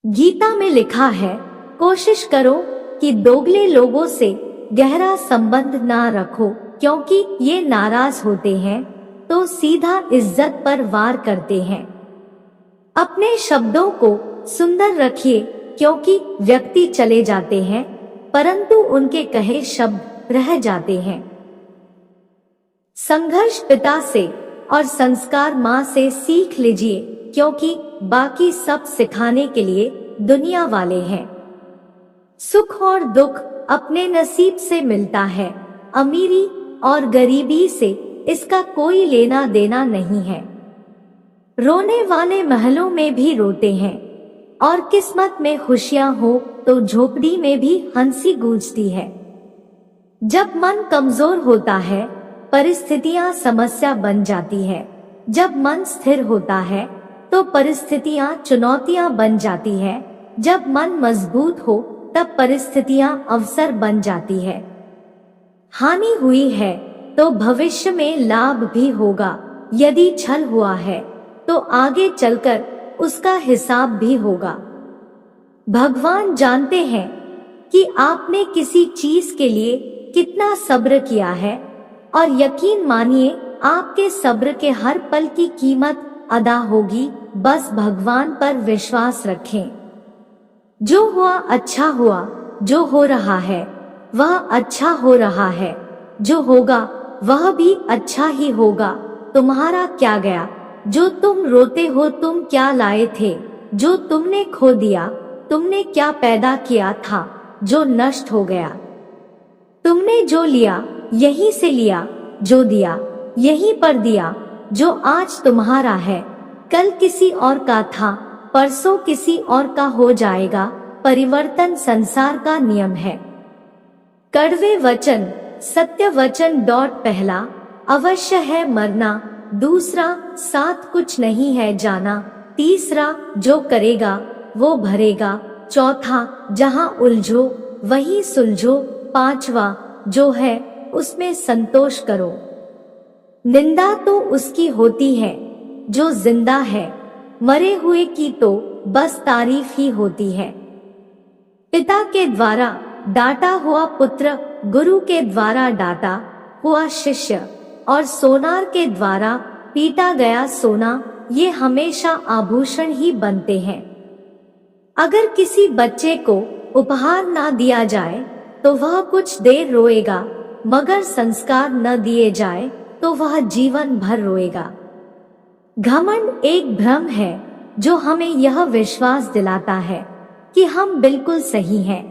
गीता में लिखा है, कोशिश करो कि दोगले लोगों से गहरा संबंध ना रखो, क्योंकि ये नाराज होते हैं तो सीधा इज्जत पर वार करते हैं। अपने शब्दों को सुंदर रखिए, क्योंकि व्यक्ति चले जाते हैं परंतु उनके कहे शब्द रह जाते हैं। संघर्ष पिता से और संस्कार माँ से सीख लीजिए, क्योंकि बाकी सब सिखाने के लिए दुनिया वाले हैं। सुख और दुख अपने नसीब से मिलता है, अमीरी और गरीबी से इसका कोई लेना देना नहीं है। रोने वाले महलों में भी रोते हैं और किस्मत में खुशियां हो तो झोपड़ी में भी हंसी गूंजती है। जब मन कमजोर होता है परिस्थितियां समस्या बन जाती है, जब मन स्थिर होता है तो परिस्थितियां चुनौतियां बन जाती है, जब मन मजबूत हो तब परिस्थितियां अवसर बन जाती है। हानि हुई है तो भविष्य में लाभ भी होगा, यदि छल हुआ है तो आगे चलकर उसका हिसाब भी होगा। भगवान जानते हैं कि आपने किसी चीज के लिए कितना सब्र किया है, और यकीन मानिए आपके सब्र के हर पल की कीमत अदा होगी। बस भगवान पर विश्वास रखें। जो हुआ अच्छा हुआ, जो हो रहा है वह अच्छा हो रहा है, जो होगा वह भी अच्छा ही होगा। तुम्हारा क्या गया, जो तुम रोते हो तुम क्या लाए थे, जो तुमने खो दिया तुमने क्या पैदा किया था जो नष्ट हो गया। तुमने जो लिया यहीं से लिया, जो दिया यहीं पर दिया। जो आज तुम्हारा है कल किसी और का था, परसों किसी और का हो जाएगा। परिवर्तन संसार का नियम है। कड़वे वचन सत्य वचन। पहला, अवश्य है मरना। दूसरा, साथ कुछ नहीं है जाना। तीसरा, जो करेगा वो भरेगा। चौथा, जहां उलझो वहीं सुलझो। पांचवा, जो है उसमें संतोष करो। निंदा तो उसकी होती है जो जिंदा है, मरे हुए की तो बस तारीफ ही होती है। पिता के द्वारा डांटा हुआ पुत्र, गुरु के द्वारा डांटा हुआ शिष्य और सोनार के द्वारा पीटा गया सोना, ये हमेशा आभूषण ही बनते हैं। अगर किसी बच्चे को उपहार ना दिया जाए तो वह कुछ देर रोएगा, मगर संस्कार न दिए जाए तो वह जीवन भर रोएगा। घमंड एक भ्रम है जो हमें यह विश्वास दिलाता है कि हम बिल्कुल सही हैं,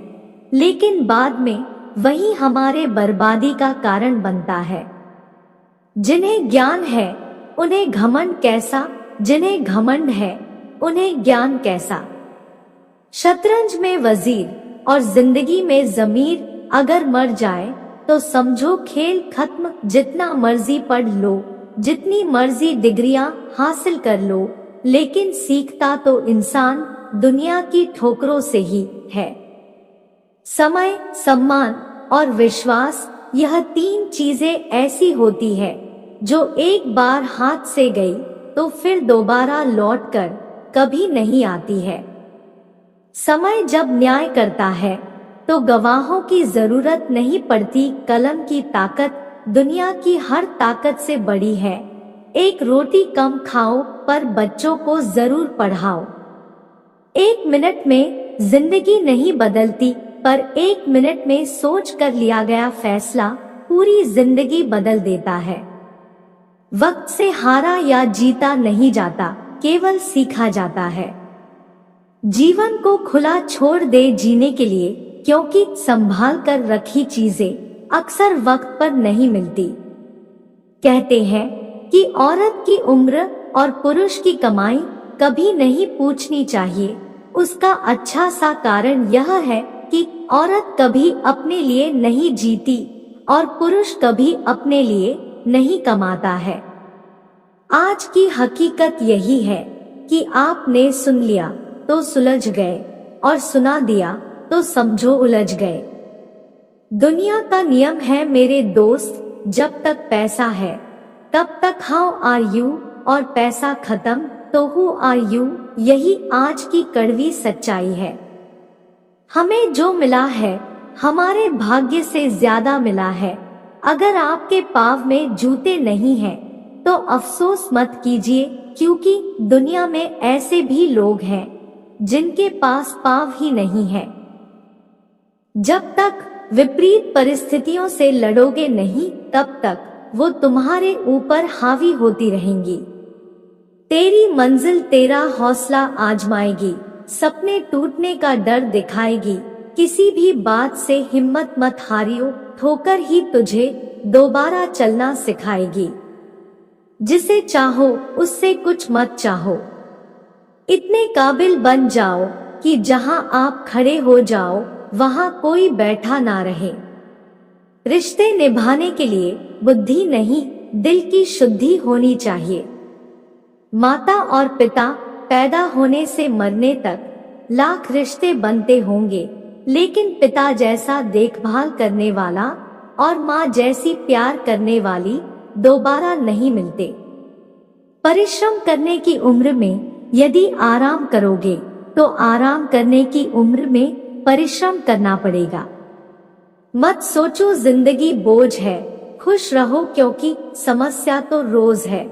लेकिन बाद में वही हमारे बर्बादी का कारण बनता है। जिन्हें ज्ञान है उन्हें घमंड कैसा, जिन्हें घमंड है उन्हें ज्ञान कैसा। शतरंज में वजीर और जिंदगी में जमीर अगर मर जाए तो समझो खेल खत्म। जितना मर्जी पढ़ लो, जितनी मर्जी डिग्रियां हासिल कर लो, लेकिन सीखता तो इंसान दुनिया की ठोकरों से ही है। समय, सम्मान और विश्वास, यह तीन चीजें ऐसी होती है जो एक बार हाथ से गई तो फिर दोबारा लौटकर कभी नहीं आती है। समय जब न्याय करता है तो गवाहों की जरूरत नहीं पड़ती। कलम की ताकत दुनिया की हर ताकत से बड़ी है। एक रोटी कम खाओ पर बच्चों को जरूर पढ़ाओ। एक मिनट में जिंदगी नहीं बदलती, पर एक मिनट में सोच कर लिया गया फैसला पूरी जिंदगी बदल देता है। वक्त से हारा या जीता नहीं जाता, केवल सीखा जाता है। जीवन को खुला छोड़ दे जीने के लिए, क्योंकि संभाल कर रखी चीजें अक्सर वक्त पर नहीं मिलती। कहते हैं कि औरत की उम्र और पुरुष की कमाई कभी नहीं पूछनी चाहिए। उसका अच्छा सा कारण यह है कि औरत कभी अपने लिए नहीं जीती और पुरुष कभी अपने लिए नहीं कमाता है। आज की हकीकत यही है कि आपने सुन लिया तो सुलझ गए और सुना दिया तो समझो उलझ गए। दुनिया का नियम है मेरे दोस्त, जब तक पैसा है तब तक हाउ आर यू, और पैसा खत्म तो हु आर यू। यही आज की कड़वी सच्चाई है। हमें जो मिला है हमारे भाग्य से ज्यादा मिला है। अगर आपके पाँव में जूते नहीं हैं, तो अफसोस मत कीजिए, क्योंकि दुनिया में ऐसे भी लोग हैं जिनके पास पाँव ही नहीं है। जब तक विपरीत परिस्थितियों से लड़ोगे नहीं, तब तक वो तुम्हारे ऊपर हावी होती रहेंगी। तेरी मंजिल तेरा हौसला आजमाएगी, सपने टूटने का डर दिखाएगी। किसी भी बात से हिम्मत मत हारियो, ठोकर ही तुझे दोबारा चलना सिखाएगी। जिसे चाहो उससे कुछ मत चाहो, इतने काबिल बन जाओ कि जहां आप खड़े हो जाओ वहां कोई बैठा ना रहे। रिश्ते निभाने के लिए बुद्धि नहीं, दिल की शुद्धि होनी चाहिए। माता और पिता पैदा होने से मरने तक लाख रिश्ते बनते होंगे, लेकिन पिता जैसा देखभाल करने वाला और माँ जैसी प्यार करने वाली दोबारा नहीं मिलते। परिश्रम करने की उम्र में यदि आराम करोगे, तो आराम करने की उम्र में परिश्रम करना पड़ेगा। मत सोचो जिंदगी बोझ है, खुश रहो क्योंकि समस्या तो रोज है।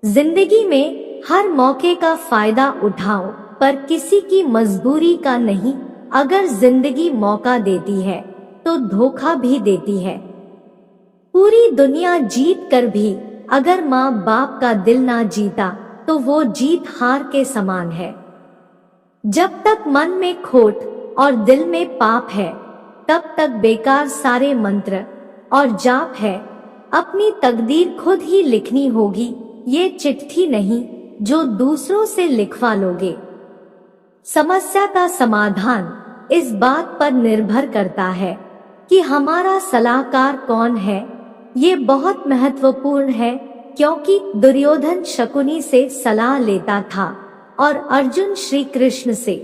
जिंदगी में हर मौके का फायदा उठाओ, पर किसी की मजबूरी का नहीं। अगर जिंदगी मौका देती है तो धोखा भी देती है। पूरी दुनिया जीत कर भी अगर माँ बाप का दिल ना जीता, तो वो जीत हार के समान है। जब तक मन में खोट और दिल में पाप है, तब तक बेकार सारे मंत्र और जाप है। अपनी तकदीर खुद ही लिखनी होगी, ये चिट्ठी नहीं जो दूसरों से लिखवा लोगे। समस्या का समाधान इस बात पर निर्भर करता है कि हमारा सलाहकार कौन है। ये बहुत महत्वपूर्ण है, क्योंकि दुर्योधन शकुनी से सलाह लेता था और अर्जुन श्री कृष्ण से।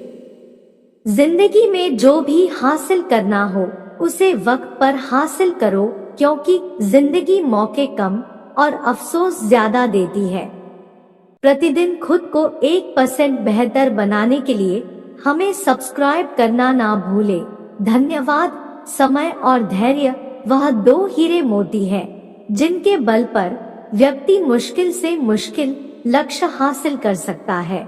जिंदगी में जो भी हासिल करना हो उसे वक्त पर हासिल करो, क्योंकि जिंदगी मौके कम और अफसोस ज्यादा देती है। प्रतिदिन खुद को 1% बेहतर बनाने के लिए हमें सब्सक्राइब करना ना भूले। धन्यवाद। समय और धैर्य वह दो हीरे मोती हैं, जिनके बल पर व्यक्ति मुश्किल से मुश्किल लक्ष्य हासिल कर सकता है।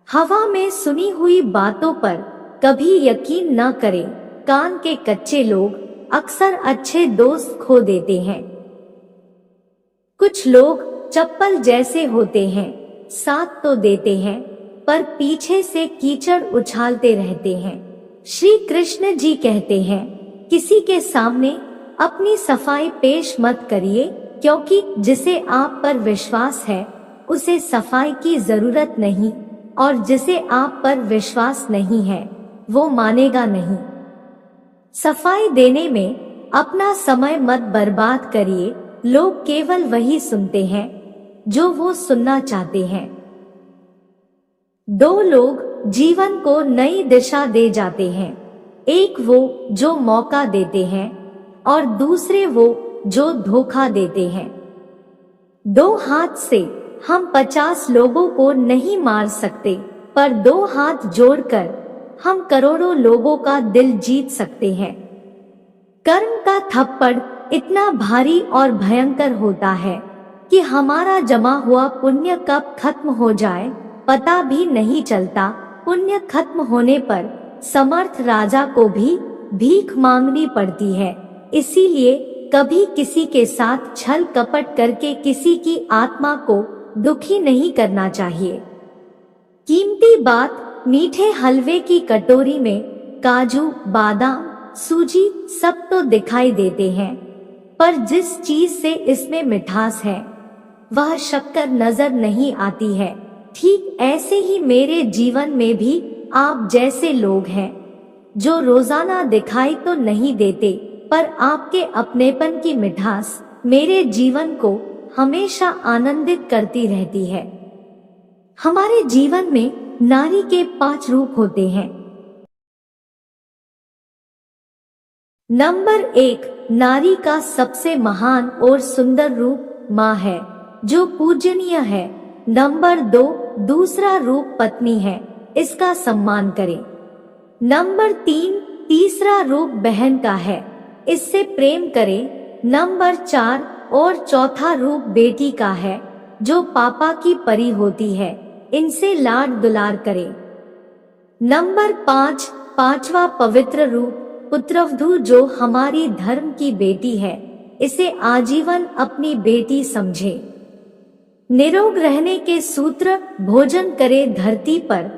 हवा में सुनी हुई बातों पर कभी यकीन न करें। कान के कच्चे लोग अक्सर अच्छे दोस्त खो देते हैं। कुछ लोग चप्पल जैसे होते हैं, साथ तो देते हैं पर पीछे से कीचड़ उछालते रहते हैं। श्री कृष्ण जी कहते हैं, किसी के सामने अपनी सफाई पेश मत करिए, क्योंकि जिसे आप पर विश्वास है उसे सफाई की जरूरत नहीं, और जिसे आप पर विश्वास नहीं है वो मानेगा नहीं। सफाई देने में अपना समय मत बर्बाद करिए। लोग केवल वही सुनते हैं जो वो सुनना चाहते हैं। दो लोग जीवन को नई दिशा दे जाते हैं, एक वो जो मौका देते हैं और दूसरे वो जो धोखा देते हैं। दो हाथ से हम 50 लोगों को नहीं मार सकते, पर दो हाथ जोड़कर हम करोड़ों लोगों का दिल जीत सकते हैं। कर्म का थप्पड़ इतना भारी और भयंकर होता है कि हमारा जमा हुआ पुण्य कब खत्म हो जाए पता भी नहीं चलता। पुण्य खत्म होने पर समर्थ राजा को भी भीख मांगनी पड़ती है। इसीलिए कभी किसी के साथ छल कपट करके किसी की आत्मा को दुखी नहीं करना चाहिए। कीमती बात, मीठे हलवे की कटोरी में काजू, बादाम, सूजी सब तो दिखाई देते हैं, पर जिस चीज से इसमें मिठास है वह शक्कर नजर नहीं आती है। ठीक ऐसे ही मेरे जीवन में भी आप जैसे लोग हैं जो रोजाना दिखाई तो नहीं देते, पर आपके अपनेपन की मिठास मेरे जीवन को हमेशा आनंदित करती रहती है। हमारे जीवन में नारी के 5 रूप होते हैं। नंबर 1, नारी का सबसे महान और सुंदर रूप माँ है, जो पूजनीय है। नंबर 2, दूसरा रूप पत्नी है, इसका सम्मान करें। नंबर 3, तीसरा रूप बहन का है, इससे प्रेम करें। नंबर 4 और चौथा रूप बेटी का है, जो पापा की परी होती है, इनसे लाड दुलार करें। नंबर 5, पांचवा पवित्र रूप पुत्रवधू, जो हमारी धर्म की बेटी है, इसे आजीवन अपनी बेटी समझे। निरोग रहने के सूत्र, भोजन करे धरती पर,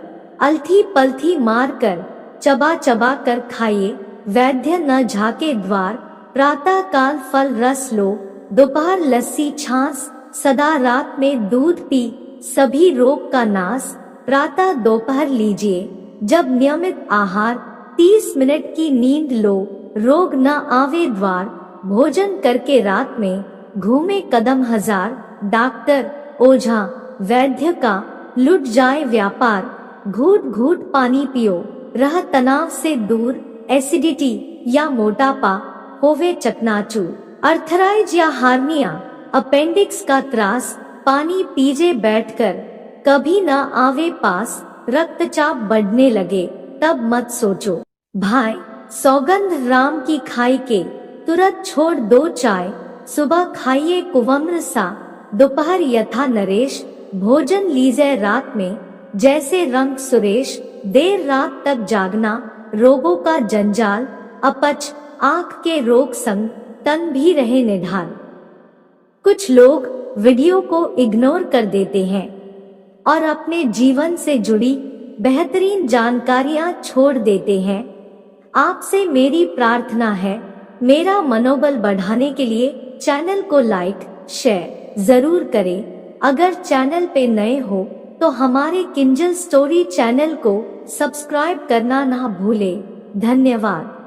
अलथी पलथी मार कर, चबा चबा कर खाइए, वैद्य न झाके द्वार, प्रातः काल फल रस लो, दोपहर लस्सी छाछ, सदा रात में दूध पी, सभी रोग का नाश, प्रातः दोपहर लीजिए जब नियमित आहार, 30 मिनट की नींद लो, रोग न आवे द्वार, भोजन करके रात में घूमे कदम हजार, डॉक्टर ओझा वैद्य का लुट जाए व्यापार, घूट घूट पानी पियो, रह तनाव से दूर, एसिडिटी या मोटापा होवे चकनाचूर, अर्थराइज या हार्निया, अपेंडिक्स का त्रास, पानी पीजे बैठकर, कभी न आवे पास, रक्तचाप बढ़ने लगे तब मत सोचो। भाई, सौगंध राम की खाई के, तुरंत छोड़ दो चाय, सुबह खाइए कुवम्र सा, दोपहर यथा नरेश, भोजन लीजिए रात में, जैसे रंग सुरेश, देर रात तक जागना, रोगों का जंजाल, अपच, आंख के रोग संग, तन भी रहे निढाल। कुछ लोग वीडियो को इग्नोर कर देते हैं और अपने जीवन से जुड़ी बेहतरीन जानकारियां छोड़ देते हैं। आपसे मेरी प्रार्थना है, मेरा मनोबल बढ़ाने के लिए चैनल को लाइक शेयर जरूर करें। अगर चैनल पे नए हो तो हमारे किंजल स्टोरी चैनल को सब्सक्राइब करना ना भूलें। धन्यवाद।